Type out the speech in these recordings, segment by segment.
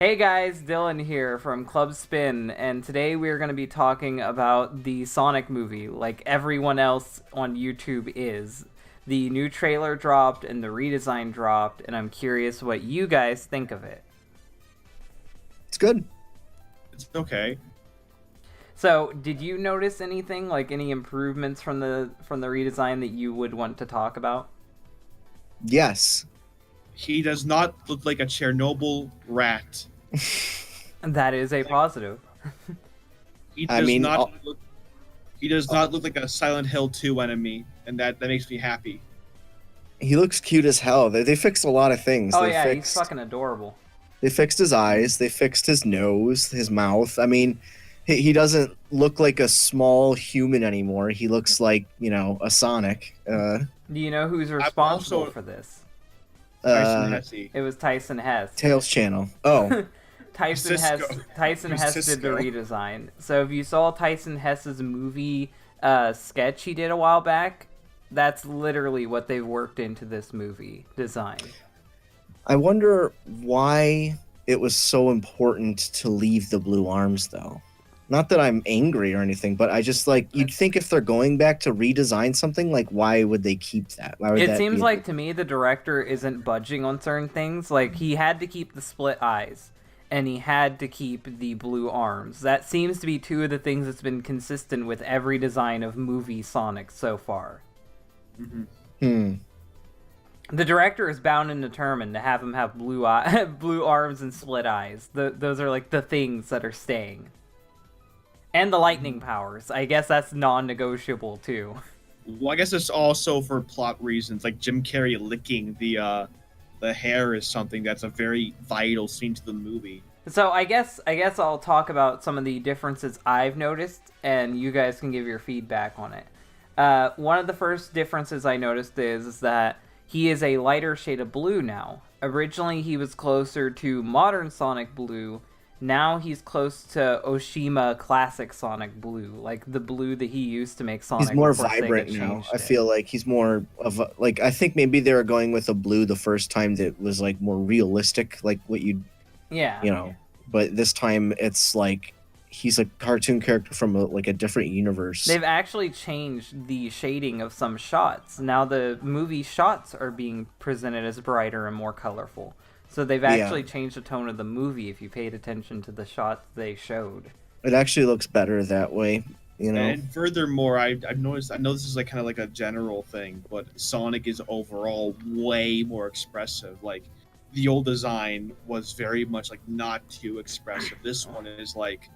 Hey guys, Dylan here from Club Spin, and today we are going to be talking about the Sonic movie, like everyone else on YouTube is. The new trailer dropped and the redesign dropped, and I'm curious what you guys think of it. It's good. It's okay. So, did you notice anything, like any improvements from the redesign that you would want to talk about? Yes. He does not look like a Chernobyl rat. That is a positive. He I does mean, not look. He does not look like a Silent Hill 2 enemy, and that makes me happy. he looks cute as hell. They fixed a lot of things. Oh They yeah, he's fixed fucking adorable. they fixed his eyes. They fixed his nose, his mouth. I mean, he doesn't look like a small human anymore. He looks like a Sonic. Do you know who's I'm responsible also for this? Tyson Uh, Hesse. It was Tyson Hess. Tails channel. Oh, Tyson Cisco. Hess Tyson Who's Hess did the Cisco? redesign. So if you saw Tyson Hess's movie sketch he did a while back, that's literally what they've worked into this movie design. I wonder why it was so important to leave the blue arms though. Not that I'm angry or anything, but I just like you'd think if they're going back to redesign something, like why would they keep that? Why would It that seems be? like to me the director isn't budging on certain things. Like he had to keep the split eyes and he had to keep the blue arms. That seems to be two of the things that's been consistent with every design of movie Sonic so far. Hmm. The director is bound and determined to have him have blue arms and split eyes. Those are like the things that are staying. And the lightning powers. I guess that's non-negotiable too. Well, I guess it's also for plot reasons, like Jim Carrey licking the hair is something that's a very vital scene to the movie. So I guess I'll talk about some of the differences I've noticed, and you guys can give your feedback on it. One of the first differences I noticed is that he is a lighter shade of blue now. Originally, he was closer to modern Sonic Blue. Now he's close to Oshima classic Sonic Blue, like the blue that he used to make Sonic. He's more before Sega vibrant now. changed I it. feel like he's more of a, like I think maybe they were going with a blue the first time that was like more realistic, like what Yeah. But this time it's like he's a cartoon character from like a different universe. They've actually changed the shading of some shots. Now the movie shots are being presented as brighter and more colorful. So they've actually changed the tone of the movie if you paid attention to the shots they showed. It actually looks better that way, you know. And furthermore, I've noticed. I know this is like kind of like a general thing, but Sonic is overall way more expressive. Like the old design was very much like not too expressive. This one is like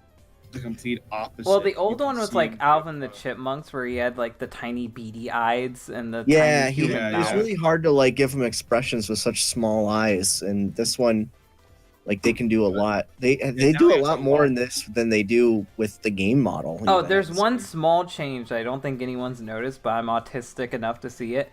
the complete opposite. Well, the You old can one was see like him Alvin the like, Chipmunks, where he had like the tiny beady eyes and the Yeah, tiny human Yeah, it was mouth. really hard to like give him expressions with such small eyes, and this one, like they can do a lot. They now do he a has lot a more lot. in this than they do with the game model. Oh, even. there's one small change I don't think anyone's noticed, but I'm autistic enough to see it.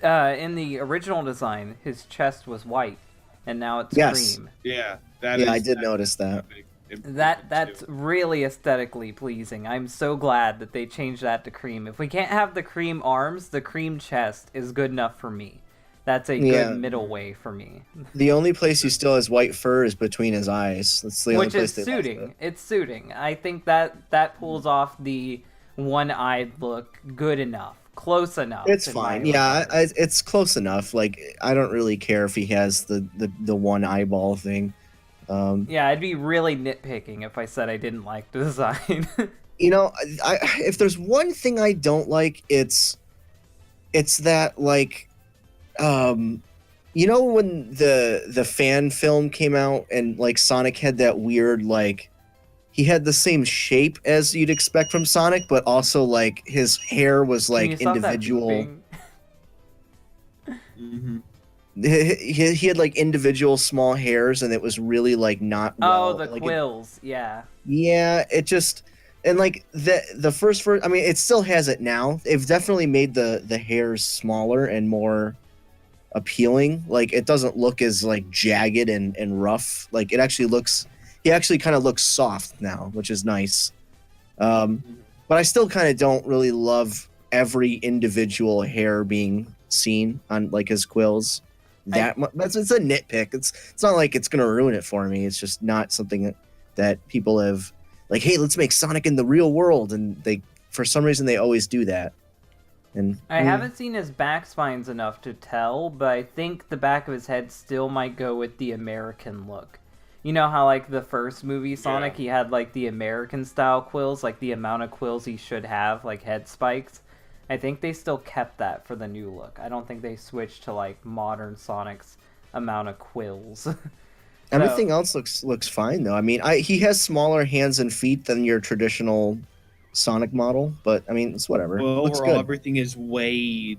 In the original design, his chest was white, and now it's Yes. cream. Yeah, Yeah, I did notice that. That's really aesthetically pleasing. I'm so glad that they changed that to cream. If we can't have the cream arms, the cream chest is good enough for me. That's a Yeah. good middle way for me. The only place he still has white fur is between his eyes. That's the only Which place is they left suiting. it. It's suiting. I think that pulls off the one-eyed look good enough. Close enough. It's in my fine. Yeah, regard. it's close enough. Like I don't really care if he has the one eyeball thing. Yeah, I'd be really nitpicking if I said I didn't like the design. You know, if there's one thing I don't like, it's that like you know when the fan film came out and like Sonic had that weird like he had the same shape as you'd expect from Sonic, but also like his hair was Can you like stop that individual. beeping? Hmm. He had like individual small hairs, and it was really like not Oh, well. the Like quills. Yeah. yeah, it just and like the first version. I mean, it still has it now. They've definitely made the hairs smaller and more appealing. Like it doesn't look as like jagged and rough. Like it actually looks. He actually kind of looks soft now, which is nice. But I still kind of don't really love every individual hair being seen on like his quills. That's it's a nitpick. It's not like it's gonna ruin it for me. It's just not something that people have like. Hey, let's make Sonic in the real world, and they for some reason they always do that. And I haven't seen his back spines enough to tell, but I think the back of his head still might go with the American look. You know how, like, the first movie Sonic, he had, like, the American-style quills, like, the amount of quills he should have, like, head spikes. I think they still kept that for the new look. I don't think they switched to, like, modern Sonic's amount of quills. Everything else looks fine, though. I mean, he has smaller hands and feet than your traditional Sonic model, but, I mean, it's whatever. Well, looks overall, good. everything is way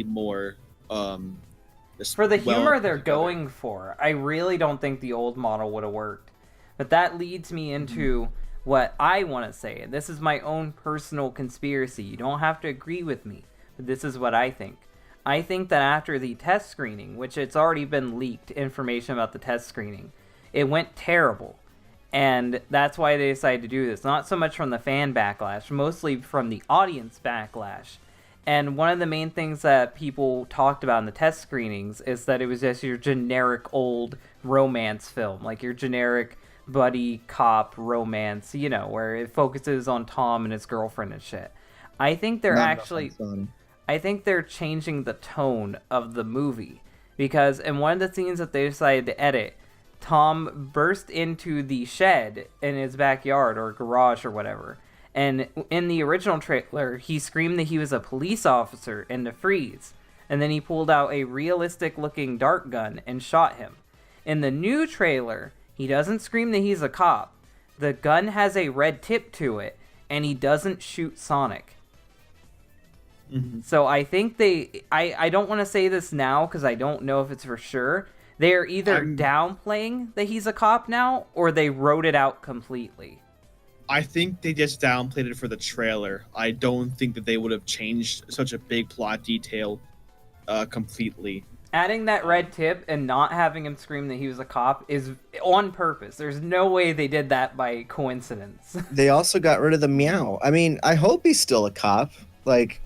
more... For the humor they're going for, I really don't think the old model would have worked. But that leads me into what I want to say. This is my own personal conspiracy. You don't have to agree with me, but this is what I think. I think that after the test screening, which it's already been leaked information about the test screening, it went terrible. And that's why they decided to do this. Not so much from the fan backlash, mostly from the audience backlash. And one of the main things that people talked about in the test screenings is that it was just your generic old romance film, like your generic buddy cop romance, you know, where it focuses on Tom and his girlfriend and shit. I think they're I think they're changing the tone of the movie, because in one of the scenes that they decided to edit, Tom burst into the shed in his backyard or garage or whatever. And in the original trailer, he screamed that he was a police officer in the freeze. And then he pulled out a realistic-looking dart gun and shot him. In the new trailer, he doesn't scream that he's a cop. The gun has a red tip to it, and he doesn't shoot Sonic. Mm-hmm. So I think I don't want to say this now because I don't know if it's for sure. They're either downplaying that he's a cop now, or they wrote it out completely. I think they just downplayed it for the trailer. I don't think that they would have changed such a big plot detail completely. Adding that red tip and not having him scream that he was a cop is on purpose. There's no way they did that by coincidence. They also got rid of the meow. I mean, I hope he's still a cop. Like,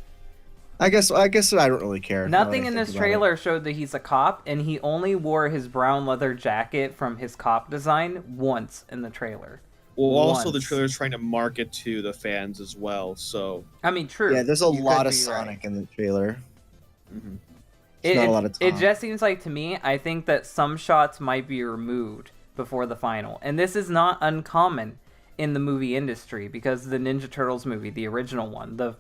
I guess I don't really care. Nothing in this trailer showed that he's a cop, and he only wore his brown leather jacket from his cop design once in the trailer. Well, also the trailer is trying to market to the fans as well, so... I mean, true. Yeah, there's a lot of Sonic in the trailer. Mm-hmm. Not a lot of Tom. It just seems like, to me, I think that some shots might be removed before the final. And this is not uncommon in the movie industry, because the Ninja Turtles movie, the original one, the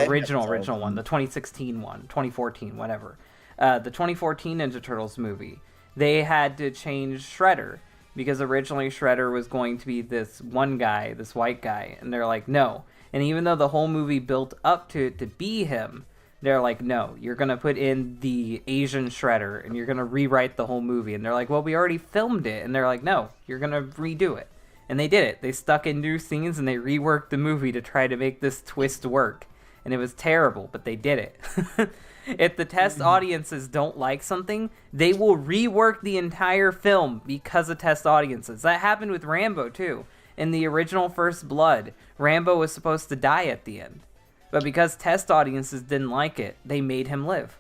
original one, the 2016 one, 2014, whatever. The 2014 Ninja Turtles movie, they had to change Shredder. Because originally Shredder was going to be this one guy, this white guy, and they're like, no. And even though the whole movie built up to be him, they're like, no, you're going to put in the Asian Shredder, and you're going to rewrite the whole movie. And they're like, well, we already filmed it. And they're like, no, you're going to redo it. And they did it. They stuck in new scenes, and they reworked the movie to try to make this twist work. And it was terrible, but they did it. If the test audiences don't like something, they will rework the entire film because of test audiences. That happened with Rambo, too. In the original First Blood, Rambo was supposed to die at the end. But because test audiences didn't like it, they made him live.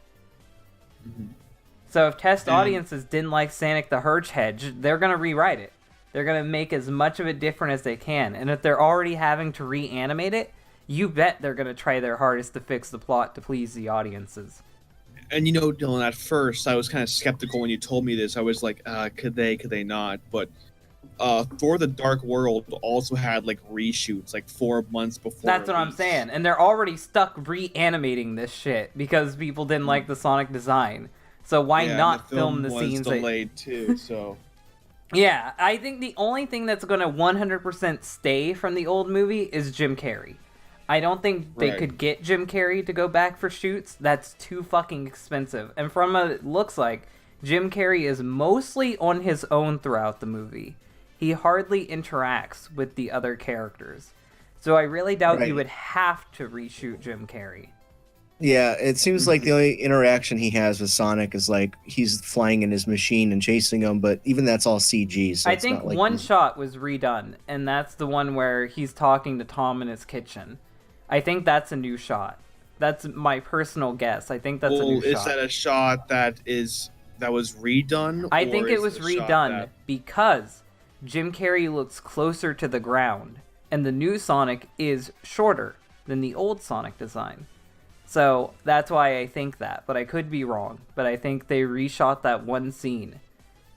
Mm-hmm. So if test audiences didn't like Sonic the Hedgehog, they're going to rewrite it. They're going to make as much of it different as they can. And if they're already having to reanimate it, you bet they're going to try their hardest to fix the plot to please the audiences. And you know, Dylan, at first I was kind of skeptical when you told me this. I was like, could they not? But Thor the Dark World also had like reshoots like 4 months before. That's what I'm saying. And they're already stuck reanimating this shit because people didn't like the Sonic design. So why not film the scenes delayed too, so... Yeah, I think the only thing that's going to 100% stay from the old movie is Jim Carrey. I don't think they could get Jim Carrey to go back for shoots. That's too fucking expensive. And from what it looks like, Jim Carrey is mostly on his own throughout the movie. He hardly interacts with the other characters. So I really doubt you would have to reshoot Jim Carrey. Yeah, it seems like the only interaction he has with Sonic is like he's flying in his machine and chasing him, but even that's all CG. So I think one shot was redone, and that's the one where he's talking to Tom in his kitchen. I think that's a new shot. That's my personal guess. I think that's a new shot. Is that a shot that is that was redone? I or think it is was the shot redone that- because Jim Carrey looks closer to the ground, and the new Sonic is shorter than the old Sonic design. So that's why I think that, but I could be wrong. But I think they reshot that one scene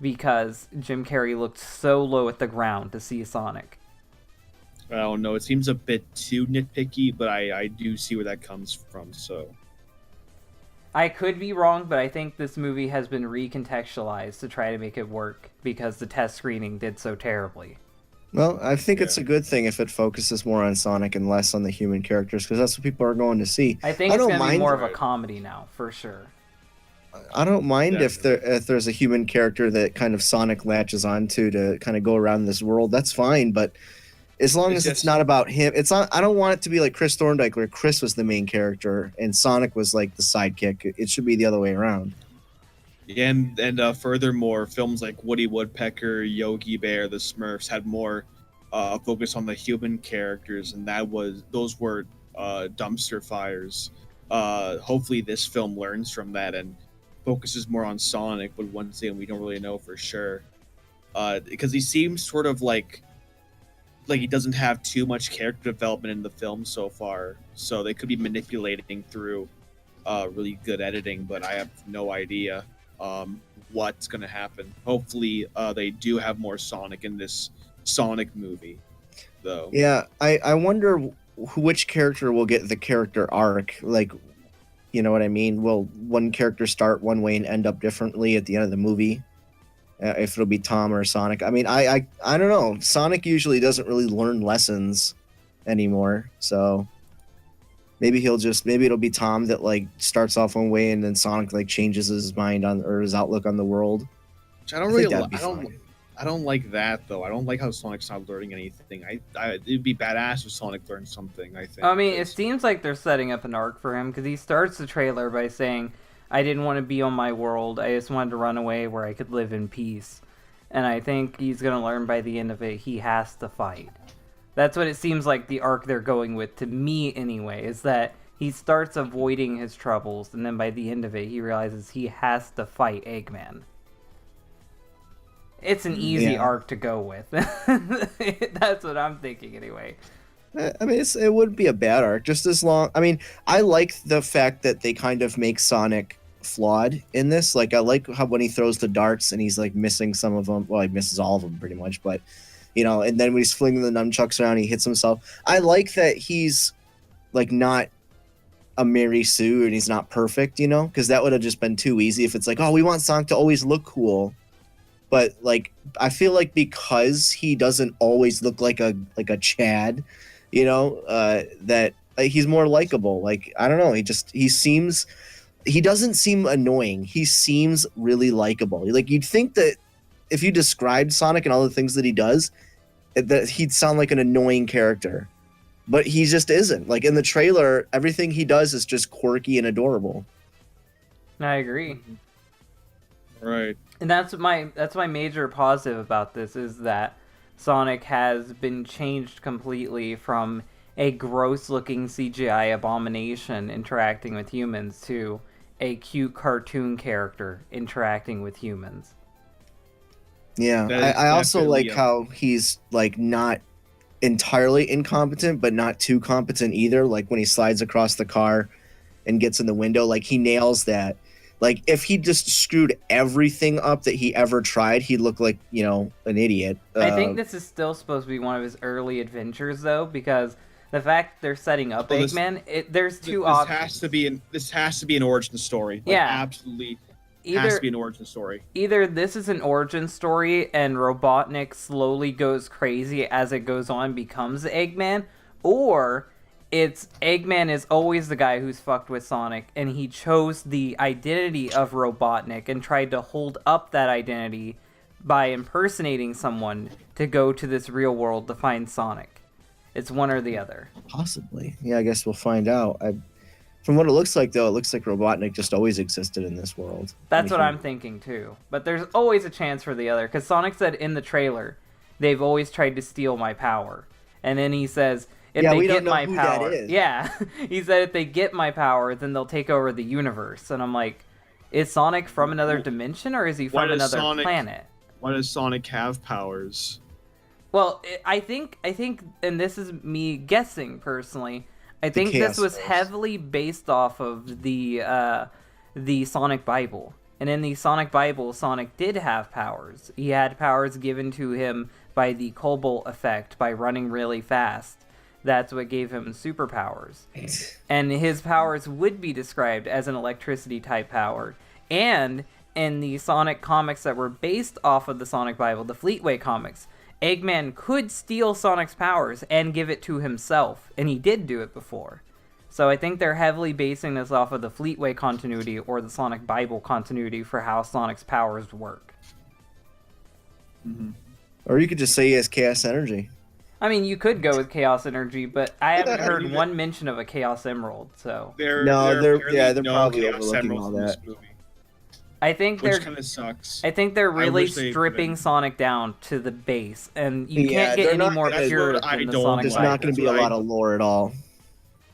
because Jim Carrey looked so low at the ground to see Sonic. I don't know. It seems a bit too nitpicky, but I do see where that comes from. So I could be wrong, but I think this movie has been recontextualized to try to make it work because the test screening did so terribly. Well, I think it's Yeah. a good thing if it focuses more on Sonic and less on the human characters, because that's what people are going to see. I think I it's don't going to be mind- more of a Right. comedy now, for sure. I don't mind if Definitely. there's a human character that kind of Sonic latches onto to kind of go around this world. That's fine, but as long It's as it's just- not about him, it's not. I don't want it to be like Chris Thorndike, where Chris was the main character and Sonic was like the sidekick. It should be the other way around. Yeah, and furthermore, films like Woody Woodpecker, Yogi Bear, The Smurfs had more focus on the human characters, and those were dumpster fires. Hopefully, this film learns from that and focuses more on Sonic. But once again, we don't really know for sure because he seems sort of like he doesn't have too much character development in the film so far. So they could be manipulating through really good editing, but I have no idea what's going to happen. Hopefully, they do have more Sonic in this Sonic movie, though. Yeah, I wonder which character will get the character arc. Like, you know what I mean? Will one character start one way and end up differently at the end of the movie? If it'll be Tom or Sonic. I mean, I don't know. Sonic usually doesn't really learn lessons anymore, so maybe it'll be Tom that like starts off one way and then Sonic like changes his mind on or his outlook on the world. Which I don't I think really. that'd be fine. I don't like that though. I don't like how Sonic's not learning anything. It'd be badass if Sonic learned something. I think. I mean, it 'cause- seems like they're setting up an arc for him because he starts the trailer by saying, I didn't want to be on my world. I just wanted to run away where I could live in peace. And I think he's going to learn by the end of it he has to fight. That's what it seems like the arc they're going with, to me anyway, is that he starts avoiding his troubles, and then by the end of it, he realizes he has to fight Eggman. It's an easy Yeah. arc to go with. That's what I'm thinking anyway. I mean, it would be a bad arc just as long. I mean, I like the fact that they kind of make Sonic flawed in this. Like, I like how when he throws the darts and he's like missing some of them. Well, he misses all of them pretty much, but you know. And then when he's flinging the nunchucks around, he hits himself. I like that he's like not a Mary Sue and he's not perfect, you know, because that would have just been too easy if it's like, oh, we want Sonic to always look cool. But like, I feel like because he doesn't always look like a Chad, you know, that he's more likable. Like, I don't know, he doesn't seem annoying. He seems really likable. Like, you'd think that if you described Sonic and all the things that he does, that he'd sound like an annoying character. But he just isn't. Like, in the trailer, everything he does is just quirky and adorable. I agree. Right. And that's my major positive about this is that Sonic has been changed completely from a gross-looking CGI abomination interacting with humans to a cute cartoon character interacting with humans. Yeah, That is I also definitely like a- how he's like not entirely incompetent, but not too competent either. Like when he slides across the car and gets in the window, like he nails that. Like if he just screwed everything up that he ever tried, he'd look like, you know, an idiot. I think this is still supposed to be one of his early adventures, though, because the fact they're setting up Well, this- Eggman, there's two This options. has to be an origin story. Like, Yeah. absolutely has to be an origin story. Either this is an origin story and Robotnik slowly goes crazy as it goes on, becomes Eggman, or it's Eggman is always the guy who's fucked with Sonic and he chose the identity of Robotnik and tried to hold up that identity by impersonating someone to go to this real world to find Sonic. It's one or the other. possibly. Yeah, I guess we'll find out. From what it looks like, though, it looks like Robotnik just always existed in this world. That's what I'm thinking too. But there's always a chance for the other, because Sonic said in the trailer, they've always tried to steal my power. And then he says, if Yeah, they we get don't know my who that power. is. Yeah. He said if they get my power, then they'll take over the universe. And I'm like, Is Sonic from another dimension, or is he Why from does another Sonic- planet? Why does Sonic have powers? Well, I think, and this is me guessing personally, I think this Chaos was Force. heavily based off of the Sonic Bible. And in the Sonic Bible, Sonic did have powers. He had powers given to him by the Cobalt effect, by running really fast. That's what gave him superpowers. And his powers would be described as an electricity type power. And in the Sonic comics that were based off of the Sonic Bible, the Fleetway comics, Eggman could steal Sonic's powers and give it to himself. And he did do it before. So I think they're heavily basing this off of the Fleetway continuity or the Sonic Bible continuity for how Sonic's powers work. Mm-hmm. Or you could just say he has chaos energy. I mean, you could go with Chaos Energy, but I haven't heard one mention of a Chaos Emerald, so... They're apparently probably Chaos overlooking Emeralds all in this that. movie, I think which they're... kind of sucks. I think they're really wish they stripping could've- Sonic down to the base, and you Yeah, can't get they're any not more gonna- pure That's what I than the don't Sonic There's like. Bible. not going to be a That's what lot of lore at all.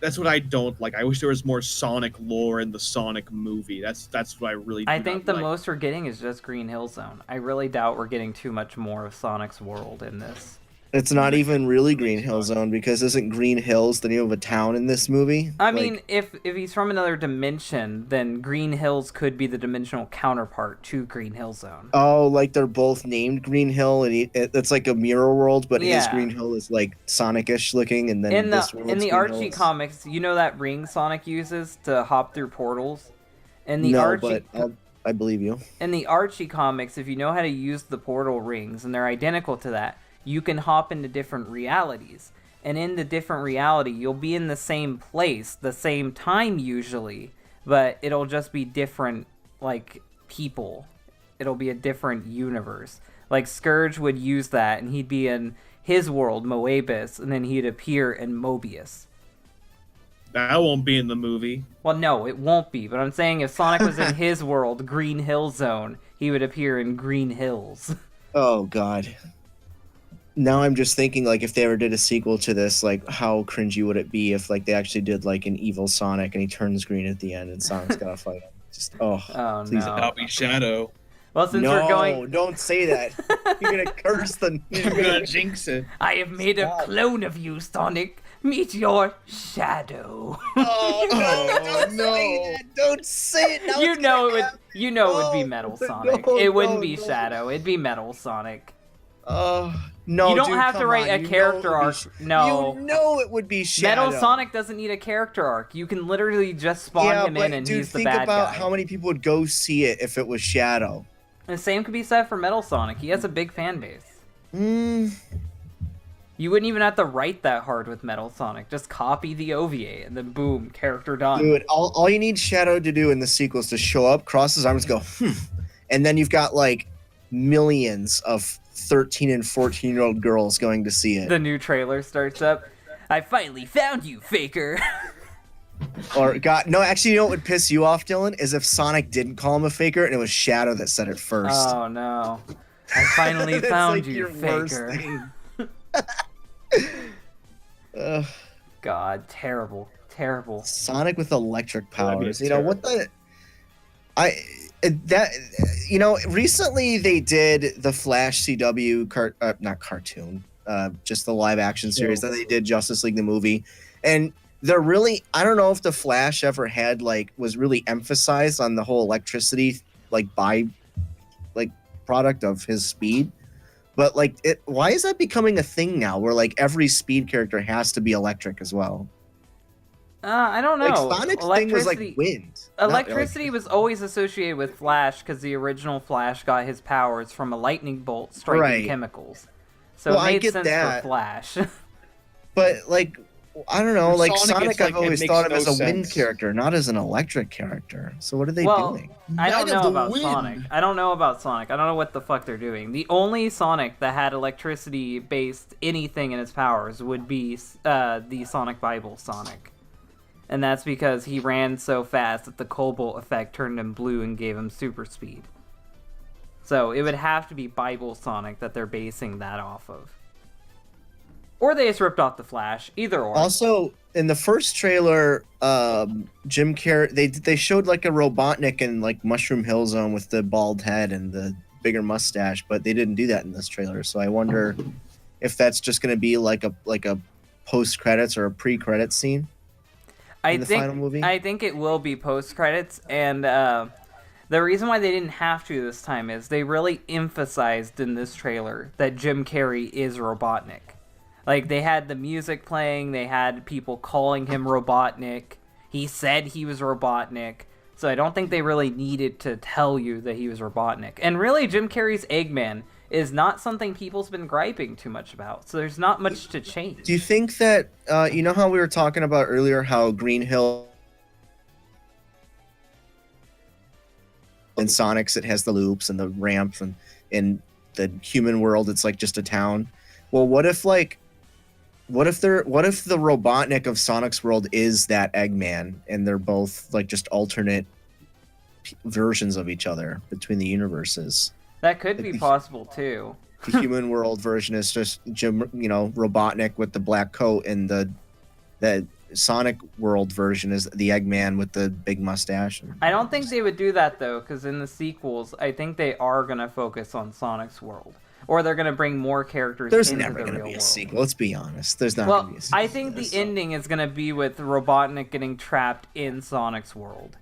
That's what I don't like. I wish there was more Sonic lore in the Sonic movie. That's what I really. I do think not the like. most we're getting is just Green Hill Zone. I really doubt we're getting too much more of Sonic's world in this. It's not even really Green Hill Zone because isn't Green Hills the name of a town in this movie? I mean, if he's from another dimension, then Green Hills could be the dimensional counterpart to Green Hill Zone. Oh, like they're both named Green Hill, and it's like a mirror world, but his Yeah. Green Hill is like Sonic-ish looking, and then In this the world's in the Green Archie Hills. comics, you know that ring Sonic uses to hop through portals? In the No, Archie but I believe you. in the Archie comics, if you know how to use the portal rings, and they're identical to that, you can hop into different realities. And in the different reality, you'll be in the same place, the same time usually, but it'll just be different, like, people. It'll be a different universe. Like, Scourge would use that, and he'd be in his world, Moebius, and then he'd appear in Mobius. That won't be in the movie. Well, no, it won't be, but I'm saying if Sonic was in his world, Green Hill Zone, he would appear in Green Hills. Oh God. Now I'm just thinking, like, if they ever did a sequel to this, like, how cringy would it be if, like, they actually did, like, an evil Sonic and he turns green at the end and Sonic's gotta fight him? Just, Oh, please. no. That'll be Shadow. Well, since No, we're going... don't say that. You're gonna curse the. You're gonna jinx it. I have made a Stop. clone of you, Sonic. Meet your shadow. Oh Oh, no! Don't say it. Now you it's know gonna it would. happen. You know it would be No, Metal no, Sonic. It wouldn't no, be no. Shadow. It'd be Metal Sonic. No, You don't dude, have to come write on. a You know character it would be arc. Sh- No. You know it would be Shadow. Metal Sonic doesn't need a character arc. You can literally just spawn him but, in and dude, he's the think bad about guy. how many people would go see it if it was Shadow. The same could be said for Metal Sonic. He has a big fan base. Mm, You wouldn't even have to write that hard with Metal Sonic. Just copy the OVA and then boom, character done. dude, all you need Shadow to do in the sequel is to show up, cross his arms, go, and then you've got like millions of 13 and 14-year-old girls going to see it. The new trailer starts up. I finally found you, Faker. Or God, no, actually, you know what would piss you off, Dylan, is if Sonic didn't call him a faker and it was Shadow that said it first. Oh no. I finally That's found like you, your worst Faker. thing. Ugh, God, terrible. Terrible. Sonic with electric That'd be powers. You know what terrible. recently they did the Flash CW not cartoon, just the live action series that they did, Justice League the movie, and they're really, I don't know if the Flash ever had was really emphasized on the whole electricity product of his speed, but why is that becoming a thing now where every speed character has to be electric as well? I don't know. Sonic's thing was wind. not Electricity was always associated with Flash because the original Flash got his powers from a lightning bolt striking Right. chemicals. So Well, it I made get sense that. for Flash. But I don't know, For Sonic, Sonic it's I've it always makes thought of no as a wind sense. character, not as an electric character. So what are they Well, doing? I don't Night of know the about Wind. Sonic. I don't know about Sonic. I don't know what the fuck they're doing. The only Sonic that had electricity-based anything in his powers would be the Sonic Bible Sonic. And that's because he ran so fast that the Cobalt effect turned him blue and gave him super speed. So it would have to be Bible Sonic that they're basing that off of. Or they just ripped off the Flash. Either or. Also, in the first trailer, Jim Carrey they showed like a Robotnik in like Mushroom Hill Zone with the bald head and the bigger mustache, but they didn't do that in this trailer. So I wonder if that's just going to be like a post credits or a pre credits scene. I think it will be post credits, and the reason why they didn't have to this time is they really emphasized in this trailer that Jim Carrey is Robotnik. Like, they had the music playing, they had people calling him Robotnik. He said he was Robotnik. So I don't think they really needed to tell you that he was Robotnik. And really, Jim Carrey's Eggman is not something people's been griping too much about. So there's not much to change. Do you think that, you know how we were talking about earlier how Green Hill in Sonic's it has the loops and the ramps, and in the human world it's like just a town? Well, what if the Robotnik of Sonic's world is that Eggman, and they're both like just alternate versions of each other between the universes? That could be possible too. The human world version is just Jim, Robotnik with the black coat, and the Sonic world version is the Eggman with the big mustache. I don't think they would do that though, because in the sequels, I think they are gonna focus on Sonic's world, or they're gonna bring more characters There's into never the gonna real be a world. sequel. Let's be honest. There's not Well, gonna be a sequel. I think the ending is gonna be with Robotnik getting trapped in Sonic's world.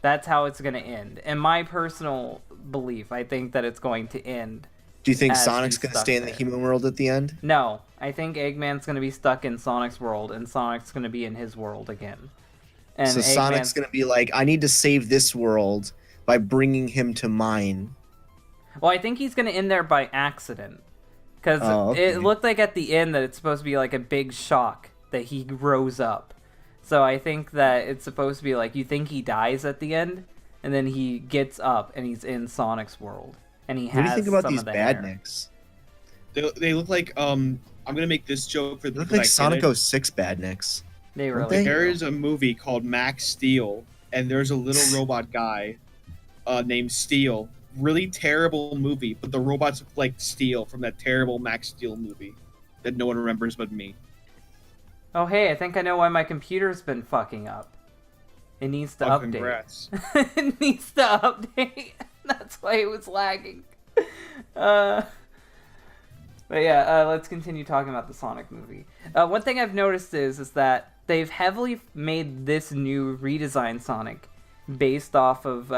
That's how it's gonna end. In my personal belief, I think that it's going to end. Do you think as Sonic's he's gonna stuck stay in the there. human world at the end? No, I think Eggman's gonna be stuck in Sonic's world, and Sonic's gonna be in his world again. And So Sonic's gonna be like, I need to save this world by bringing him to mine. Well, I think he's gonna end there by accident, because okay. it looked like at the end that it's supposed to be like a big shock that he rose up. So I think that it's supposed to be like, you think he dies at the end, and then he gets up and he's in Sonic's world, and he has What do you think about some these of the hair. badniks? They look like I'm gonna make this joke for They look because like I get Sonic it. 06 badniks. They Don't really they? There do. is a movie called Max Steel, and there's a little robot guy named Steel. Really terrible movie, but the robots look like Steel from that terrible Max Steel movie that no one remembers but me. Oh hey, I think I know why my computer's been fucking up. It needs to update. Congrats. It needs to update. That's why it was lagging. But yeah, let's continue talking about the Sonic movie. One thing I've noticed is that they've heavily made this new redesigned Sonic based off of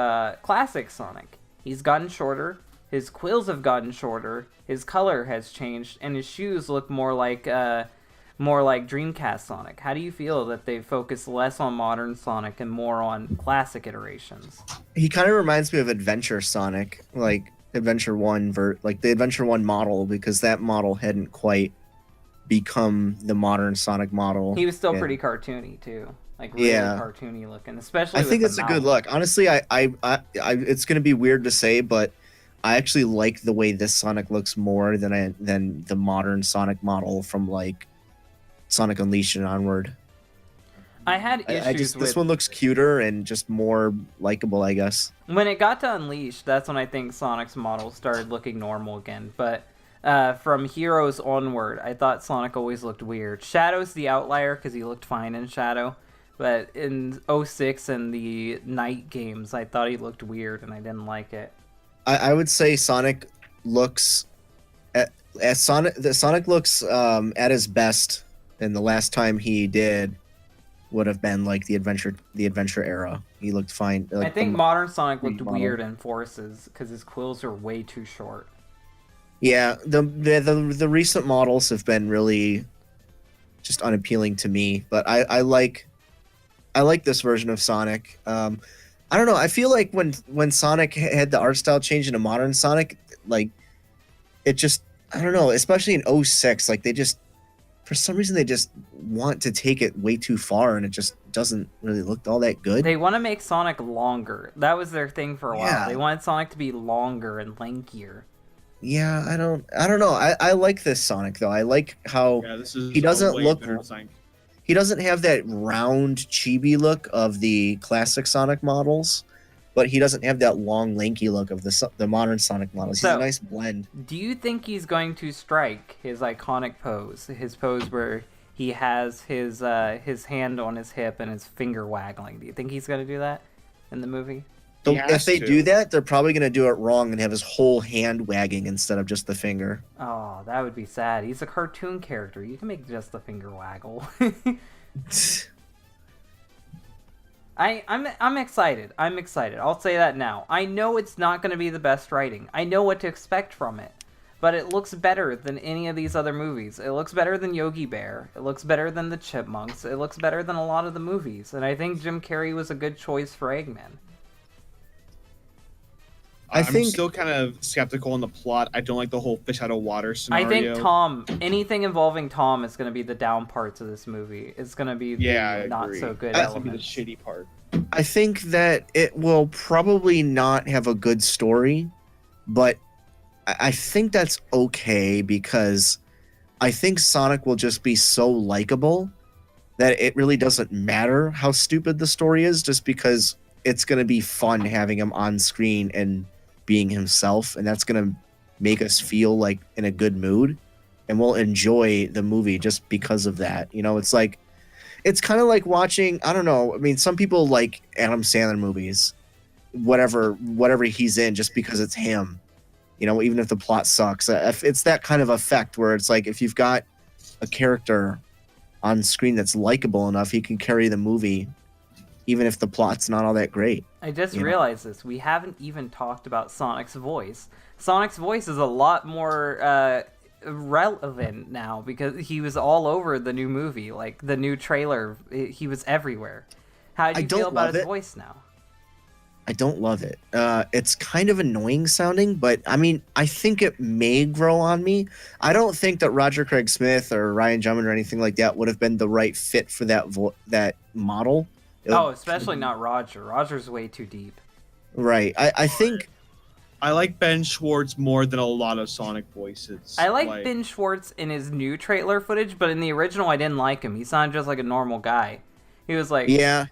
classic Sonic. He's gotten shorter, his quills have gotten shorter, his color has changed, and his shoes look more like Dreamcast Sonic. How do you feel that they focus less on modern Sonic and more on classic iterations? He kind of reminds me of Adventure Sonic, like Adventure 1, like the Adventure 1 model, because that model hadn't quite become the modern Sonic model. He was still Yeah. pretty cartoony too, like really Yeah. cartoony looking, especially. I with think the it's a good mouth. look. Honestly, I it's gonna be weird to say, but I actually like the way this Sonic looks more than the modern Sonic model from like Sonic Unleashed and onward. I had issues I just with this one looks cuter and just more likable, I guess. when it got to Unleashed. That's when I think Sonic's model started looking normal again. But from Heroes onward, I thought Sonic always looked weird. Shadow's the outlier because he looked fine in Shadow. But in 06 and the Night games, I thought he looked weird and I didn't like it. I would say Sonic looks Sonic looks at his best, and the last time he did would have been like the adventure era. He looked fine. Like I think modern Sonic looked model. weird in Forces because his quills are way too short. Yeah, the recent models have been really just unappealing to me, but I like this version of Sonic. I don't know. I feel like when Sonic had the art style change into modern Sonic, like it just, I don't know, especially in 06, like they just, for some reason they just want to take it way too far, and it just doesn't really look all that good. They want to make Sonic longer. That was their thing for a while. Yeah. They wanted Sonic to be longer and lankier. Yeah, I don't know. I like this Sonic though. I like how Yeah, this is He doesn't a way look- better design. he doesn't have that round chibi look of the classic Sonic models. but he doesn't have that long, lanky look of the modern Sonic models. He's So- a nice blend. Do you think he's going to strike his iconic pose? His pose where he has his hand on his hip and his finger waggling. Do you think he's going to do that in the movie? He If has they to. do that, they're probably going to do it wrong and have his whole hand wagging instead of just the finger. Oh, that would be sad. He's a cartoon character. You can make just the finger waggle. I'm excited. I'm excited. I'll say that now. I know it's not going to be the best writing. I know what to expect from it. But it looks better than any of these other movies. It looks better than Yogi Bear. It looks better than the Chipmunks. It looks better than a lot of the movies. And I think Jim Carrey was a good choice for Eggman. I'm think- still kind of skeptical on the plot. I don't like the whole fish out of water scenario. I think Tom, anything involving Tom is going to be the down parts of this movie. It's going to be the I not agree. so good That's gonna be the elements. shitty part. I think that it will probably not have a good story, but I think that's okay because I think Sonic will just be so likable that it really doesn't matter how stupid the story is, just because it's going to be fun having him on screen and being himself, and that's going to make us feel like in a good mood, and we'll enjoy the movie just because of that. You know, it's like, it's kind of like watching, I don't know, I mean, some people like Adam Sandler movies, whatever he's in, just because it's him, you know, even if the plot sucks. It's that kind of effect where it's like, if you've got a character on screen that's likable enough, he can carry the movie even if the plot's not all that great. I just you know? realized this. We haven't even talked about Sonic's voice. Sonic's voice is a lot more relevant now because he was all over the new movie. Like, the new trailer, he was everywhere. How do I you don't feel about love his it. voice now? I don't love it. It's kind of annoying sounding, but I mean, I think it may grow on me. I don't think that Roger Craig Smith or Ryan Jumpman or anything like that would have been the right fit for that model. Oh, especially not Roger. Roger's way too deep. Right. I think I like Ben Schwartz more than a lot of Sonic voices. I like Ben Schwartz in his new trailer footage, but in the original, I didn't like him. He sounded just like a normal guy. He was like, yeah.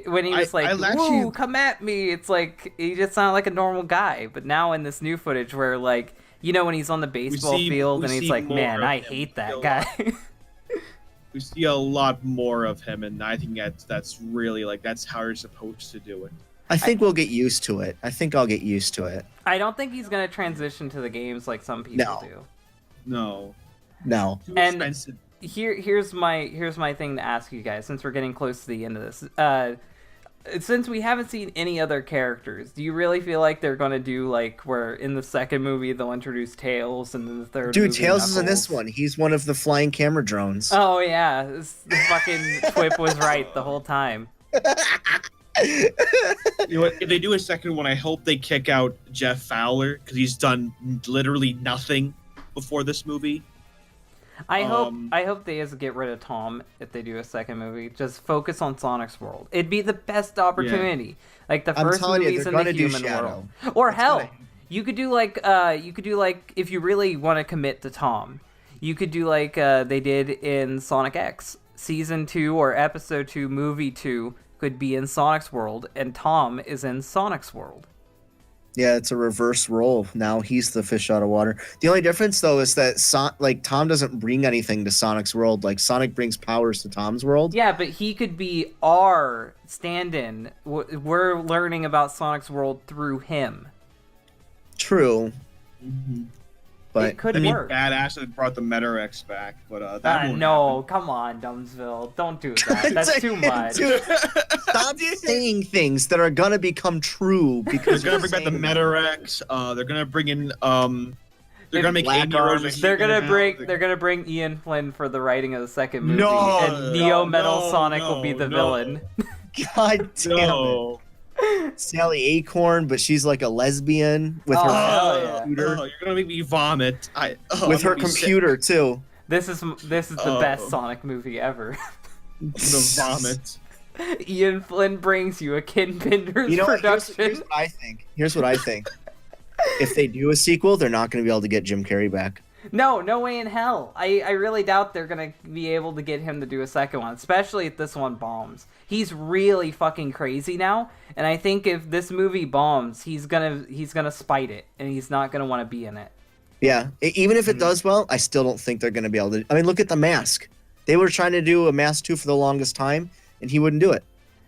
when he was I like, actually- "Woo, come at me!" It's like he just sounded like a normal guy. But now in this new footage, where like, you know, when he's on the baseball field we and he's see like, more "Man, of I him. hate that We see a guy." We see a lot more of him, and I think that's really like that's how you're supposed to do it. I think we'll get used to it. I think I'll get used to it. I don't think he's gonna transition to the games like some people No. do. No, No. too And- expensive. Here's my thing to ask you guys, since we're getting close to the end of this. Since we haven't seen any other characters, do you really feel like they're gonna do like where in the second movie they'll introduce Tails and then the third Dude, movie Tails is in this Knuckles? one. He's one of the flying camera drones. Oh yeah, the fucking Twip was right the whole time. You know what? If they do a second one, I hope they kick out Jeff Fowler because he's done literally nothing before this movie. I Um, hope they just get rid of Tom if they do a second movie. Just focus on Sonic's world. It'd be the best opportunity. Like the I'm first telling you, movies they're in the gonna do human Shadow. world. Or It's hell, gonna- you could do like if you really want to commit to Tom, you could do like they did in Sonic X. Season 2 or Episode 2, Movie 2 could be in Sonic's world, and Tom is in Sonic's world. Yeah, it's a reverse role. Now he's the fish out of water. The only difference, though, is that Tom doesn't bring anything to Sonic's world. Like, Sonic brings powers to Tom's world. Yeah, but he could be our stand-in. We're learning about Sonic's world through him. True, but It could I mean, work. badass that brought the Meta-X back, but that won't No, come on, Dumbsville. Don't do that. That's too much. Dude, stop saying things that are gonna become true They're because gonna you're bring back the saying Meta-X. They're gonna bring in they're gonna make Black Amy Rose Arms. a They're human gonna now. bring Ian Flynn for the writing of the second movie, No, and Neo Metal no, Sonic will be the no. villain. God damn it. No. Sally Acorn, but she's like a lesbian with Oh, her hell yeah. computer. You're gonna make me vomit. With her computer too. This is the Oh. best Sonic movie ever. I'm gonna vomit. Ian Flynn brings you a Kin Benders You know what? production. Here's what I think. If they do a sequel, they're not going to be able to get Jim Carrey back. No way in hell. I really doubt they're gonna be able to get him to do a second one, especially if this one bombs. He's really fucking crazy now, and I think if this movie bombs, he's gonna spite it, and he's not gonna want to be in it. Yeah, even if it does well, I still don't think they're going to be able to. I mean, look at The Mask. They were trying to do a Mask 2 for the longest time, and he wouldn't do it.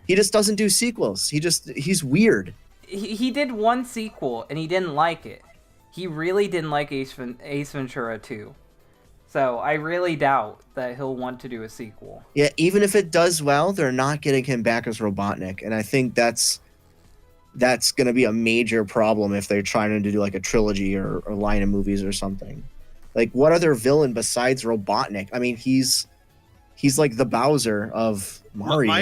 He just doesn't do sequels. He's weird. He did one sequel, and he didn't like it. He really didn't like Ace Ventura 2. So I really doubt that he'll want to do a sequel. Yeah, even if it does well, they're not getting him back as Robotnik, and I think that's going to be a major problem if they're trying to do like a trilogy or line of movies or something. Like, what other villain besides Robotnik? I mean, he's like the Bowser of Mario.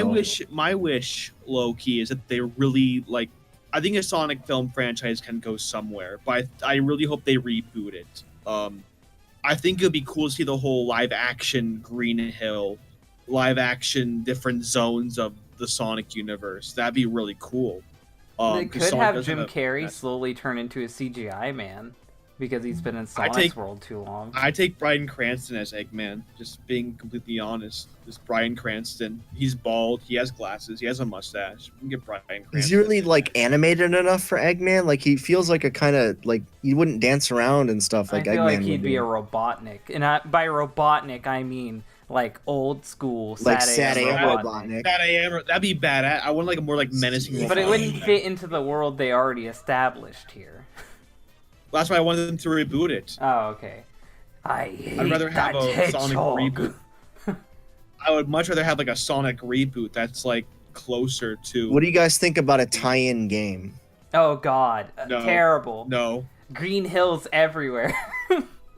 My wish, low key, is that they really like. I think a Sonic film franchise can go somewhere, but I really hope they reboot it. I think it would be cool to see the whole live action Green Hill, live action different zones of the Sonic universe. That'd be really cool. They could have Jim Carrey slowly turn into a CGI man because he's been in Sonic's world too long. I take Bryan Cranston as Eggman, just being completely honest. Just Bryan Cranston. He's bald. He has glasses. He has a mustache. We can get Bryan Cranston. Is he really like animated enough for Eggman? Like, he feels like a kind of like he wouldn't dance around and stuff like Eggman. I feel like he'd be a Robotnik, and by Robotnik I mean like old school like Sad AM Robotnik. That'd be bad. I want like a more like menacing. But it wouldn't fit into the world they already established here. That's why I wanted them to reboot it. Oh, okay. I'd rather have a Sonic reboot. I would much rather have like a Sonic reboot that's like closer to. What do you guys think about a tie-in game? Oh God, no, terrible. No. Green hills everywhere.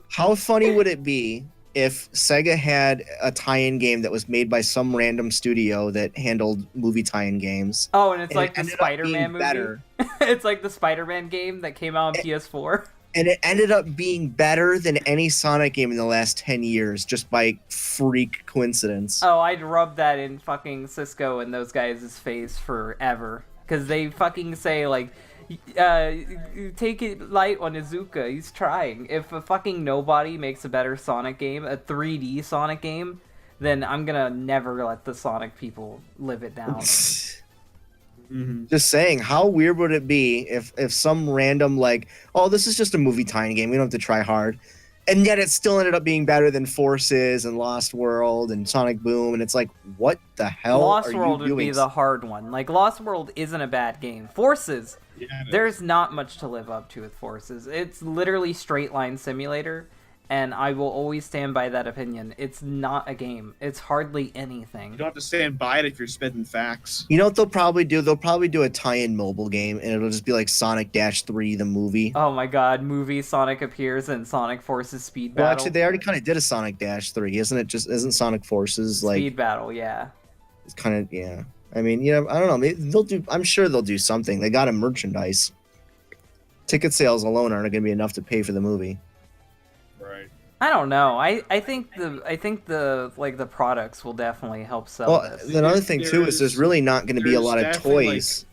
How funny would it be if Sega had a tie-in game that was made by some random studio that handled movie tie-in games? Oh, and it's like the Spider-Man movie. Better. It's like the Spider-Man game that came out on PS4. And it ended up being better than any Sonic game in the last 10 years, just by freak coincidence. Oh, I'd rub that in fucking Cisco and those guys' face forever. Because they fucking say, like, take it light on Izuka, he's trying. If a fucking nobody makes a better Sonic game, a 3D Sonic game, then I'm gonna never let the Sonic people live it down. Mm-hmm. Just saying, how weird would it be if some random, like, oh, this is just a movie tie-in game, we don't have to try hard, and yet it still ended up being better than Forces and Lost World and Sonic Boom, and it's like, what the hell Lost are World you doing? would be the hard one. Like, Lost World isn't a bad game. Forces, there's not much to live up to with Forces. It's literally straight line simulator, and I will always stand by that opinion. It's not a game. It's hardly anything. You don't have to stand by it if you're spitting facts. You know what they'll probably do? They'll probably do a tie-in mobile game, and it'll just be like Sonic Dash 3, the movie. Oh my god, movie Sonic appears and Sonic Forces Speed Battle. Well, actually, they already kind of did a Sonic Dash 3, isn't Sonic Forces like Speed Battle? Yeah. It's kind of, yeah. I mean, you know, I don't know. I'm sure they'll do something. They got a merchandise. Ticket sales alone aren't going to be enough to pay for the movie. Right. I don't know. I think the like the products will definitely help sell Well, this. another thing too is there's really not going to be a lot of toys.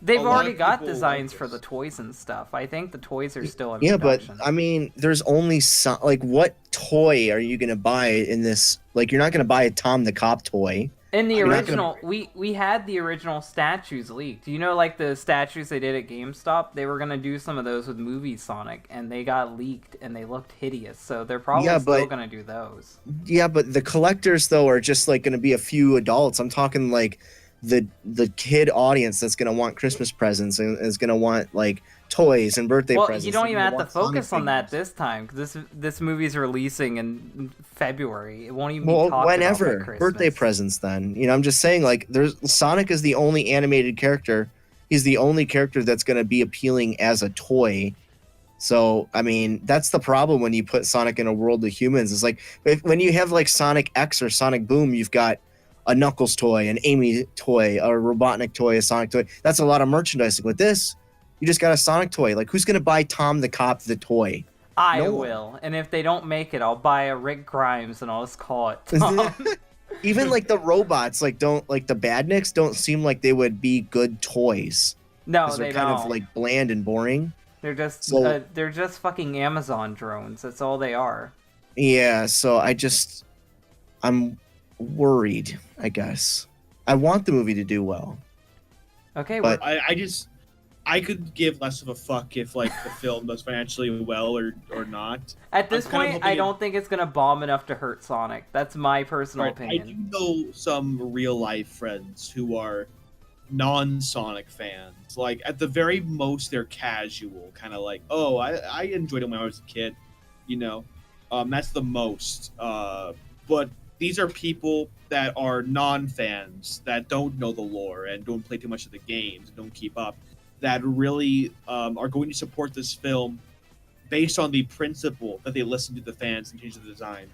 They've a lot already of got people designs like for this. the toys and stuff. I think the toys are still in Yeah, but production. I mean, there's only some. Like, what toy are you going to buy in this? Like, you're not going to buy a Tom the Cop toy. In the You're not original, we had the original statues leaked. You know, like the statues they did at GameStop? They were going to do some of those with movie Sonic, and they got leaked, and they looked hideous. So they're probably still going to do those. Yeah, but the collectors, though, are just, like, going to be a few adults. I'm talking, like, the kid audience that's going to want Christmas presents and is going to want, like, toys and birthday presents. Well, you don't even have to focus on that figures. this time, because this movie's releasing in February. It won't even be talked about whenever. by Christmas. Birthday presents then. You know, I'm just saying, like, Sonic is the only animated character. He's the only character that's going to be appealing as a toy. So, I mean, that's the problem when you put Sonic in a world of humans. It's like, when you have, like, Sonic X or Sonic Boom, you've got a Knuckles toy, an Amy toy, a Robotnik toy, a Sonic toy. That's a lot of merchandising. With this, you just got a Sonic toy. Like, who's going to buy Tom the Cop the toy? I No will. And if they don't make it, I'll buy a Rick Grimes and I'll just call it Tom. Even, like, the robots, like, the Badniks don't seem like they would be good toys. No, Because they they're kind don't. of, like, bland and boring. So they're just fucking Amazon drones. That's all they are. yeah, so I'm worried, I guess. I want the movie to do well, Okay, but I could give less of a fuck if like the film does financially well or not. at this I'm kind of point, hoping I don't think it's gonna bomb enough to hurt Sonic. That's my personal I opinion. do know some real life friends who are non-Sonic fans. Like at the very most, they're casual, kind of like, oh, I enjoyed it when I was a kid, you know. That's the most. But these are people that are non-fans that don't know the lore and don't play too much of the games, don't keep up, that really are going to support this film based on the principle that they listen to the fans and change the design.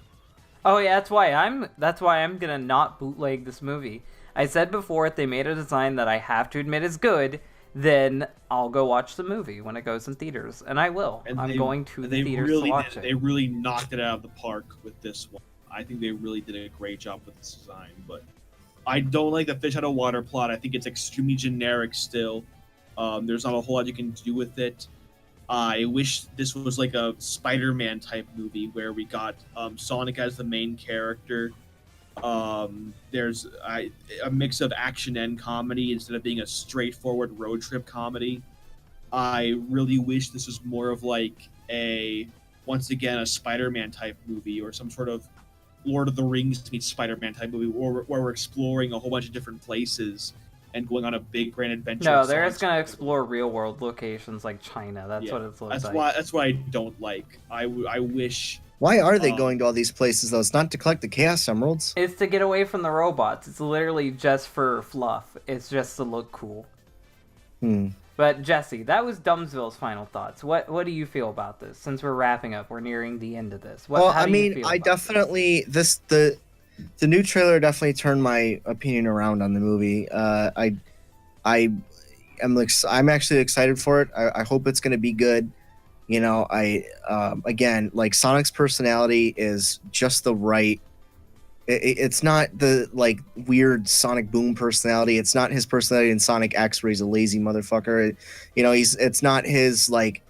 Oh yeah, that's why I'm gonna not bootleg this movie. I said before, if they made a design that I have to admit is good, then I'll go watch the movie when it goes in theaters, and I will. And I'm going to the theaters to watch They it. really knocked it out of the park with this one. I think they really did a great job with this design, but I don't like the fish out of water plot. I think it's extremely generic still. There's not a whole lot you can do with it. I wish this was like a Spider-Man type movie where we got Sonic as the main character. There's a mix of action and comedy instead of being a straightforward road trip comedy. I really wish this was more of like once again, a Spider-Man type movie or some sort of Lord of the Rings meets Spider-Man type movie where we're exploring a whole bunch of different places and going on a big grand adventure. No, they're just gonna explore real world locations like China. That's what it looks like. That's what I don't like. I wish. why are they going to all these places though? It's not to collect the Chaos Emeralds. It's to get away from the robots. It's literally just for fluff. It's just to look cool. But Jesse, that was Dumbsville's final thoughts. What do you feel about this? Since we're wrapping up, we're nearing the end of this. I mean, I definitely the new trailer definitely turned my opinion around on the movie. I'm actually excited for it. I hope it's going to be good. You know, again, like Sonic's personality is just the right. It's not the like weird Sonic Boom personality. It's not his personality in Sonic X where he's a lazy motherfucker. You know, it's not his like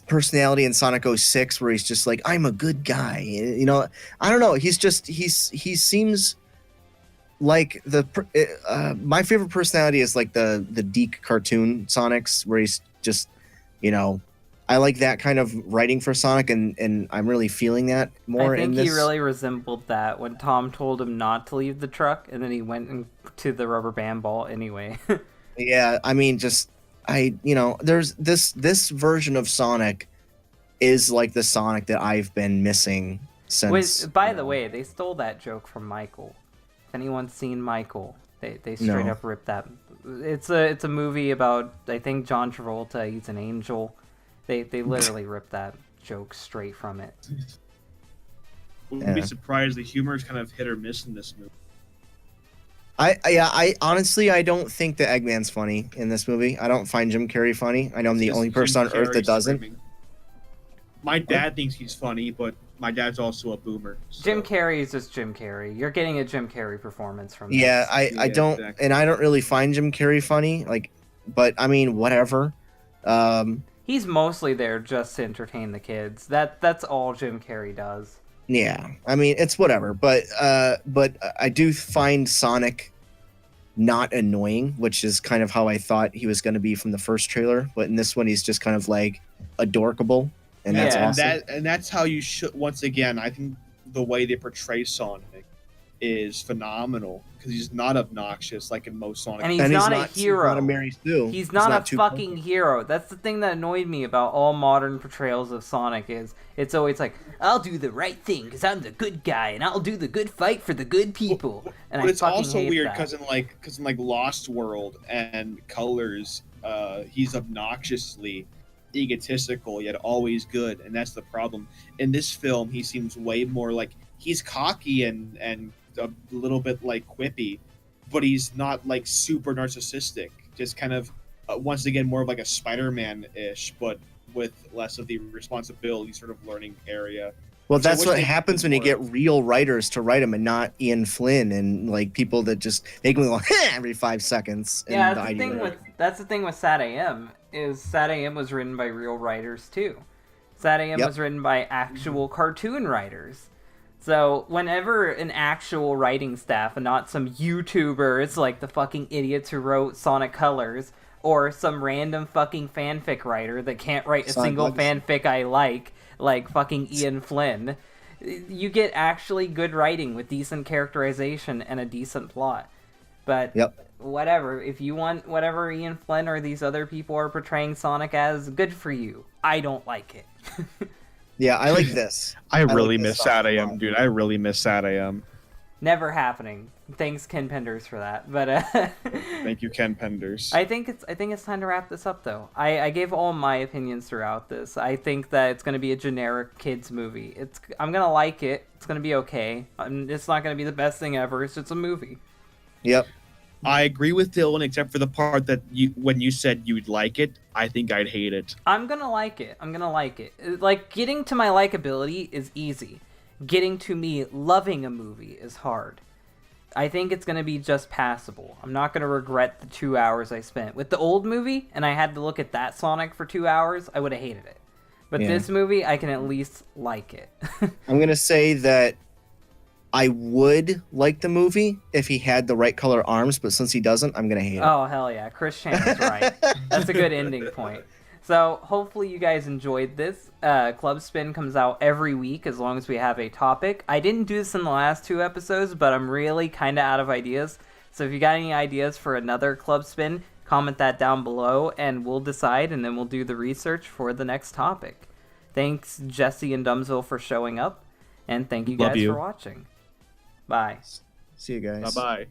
personality in Sonic 06 where he's just like, I'm a good guy. You know, I don't know. He seems like my favorite personality is like the Deke cartoon Sonics where he's just, you know, I like that kind of writing for Sonic, and I'm really feeling that more. I think in this. he really resembled that when Tom told him not to leave the truck, and then he went to the rubber band ball anyway. Yeah, I mean, there's this version of Sonic is like the Sonic that I've been missing since. By the way, they stole that joke from Michael. If anyone's seen Michael, they straight up ripped that. It's a movie about, I think, John Travolta. He's an angel. They literally ripped that joke straight from it. Wouldn't be surprised. The humor is kind of hit or miss in this movie. I honestly, I don't think that Eggman's funny in this movie. I don't find Jim Carrey funny. I know I'm the only person on earth that doesn't. Screaming. My dad thinks he's funny, but my dad's also a boomer. So. Jim Carrey is just Jim Carrey. You're getting a Jim Carrey performance from this. Yeah, I don't, exactly. And I don't really find Jim Carrey funny. Like, but I mean, whatever. He's mostly there just to entertain the kids. That's all Jim Carrey does. Yeah, I mean, it's whatever. But I do find Sonic not annoying, which is kind of how I thought he was going to be from the first trailer. But in this one, he's just kind of like adorkable, and that's awesome. And that's how you should. Once again, I think the way they portray Sonic is phenomenal because he's not obnoxious like in most Sonic. And he's not a hero. He's not a Mary Sue. He's not a fucking hero. That's the thing that annoyed me about all modern portrayals of Sonic is it's always like, I'll do the right thing because I'm the good guy and I'll do the good fight for the good people. And but I it's fucking also hate weird that. because in like Lost World and Colors, he's obnoxiously egotistical yet always good, and that's the problem. In this film, he seems way more like he's cocky and a little bit like quippy, but he's not like super narcissistic. Just kind of once again more of like a Spider-Man-ish, but with less of the responsibility sort of learning area. Well, So that's which what they happens did when you more. get real writers to write them and not Ian Flynn and like people that just make them go every 5 seconds. Yeah, and that's the the thing idea- with Sad AM. is Sad AM was written by real writers too. Sad AM Yep. was written by actual cartoon writers. So whenever an actual writing staff and not some YouTubers like the fucking idiots who wrote Sonic Colors or some random fucking fanfic writer that can't write a Sonic single Legacy. fanfic I like fucking Ian Flynn, you get actually good writing with decent characterization and a decent plot. But Yep. whatever, if you want whatever Ian Flynn or these other people are portraying Sonic as, good for you. I don't like it. Yeah, I like this. I really like this miss song Sad a AM, lot. dude. I really miss Sad AM. Never happening. Thanks, Ken Penders, for that. But Thank you, Ken Penders. I think it's time to wrap this up, though. I gave all my opinions throughout this. I think that it's going to be a generic kids movie. I'm gonna like it. It's gonna be okay. It's not gonna be the best thing ever. It's just a movie. Yep. I agree with Dylan, except for the part that when you said you'd like it, I think I'd hate it. I'm gonna like it. I'm gonna like it. Like, getting to my likability is easy. Getting to me loving a movie is hard. I think it's gonna be just passable. I'm not gonna regret the 2 hours I spent. With the old movie, and I had to look at that Sonic for 2 hours, I would have hated it. But Yeah. this movie, I can at least like it. I'm gonna say that I would like the movie if he had the right color arms, but since he doesn't, I'm gonna hate it. Oh, hell yeah. Chris Chan is right. That's a good ending point. So, hopefully you guys enjoyed this. Club Spin comes out every week as long as we have a topic. I didn't do this in the last 2 episodes, but I'm really kind of out of ideas. So if you got any ideas for another Club Spin, comment that down below, and we'll decide, and then we'll do the research for the next topic. Thanks, Jesse and Dumsville, for showing up, and thank you Love guys you. for watching. Bye. See you guys. Bye bye.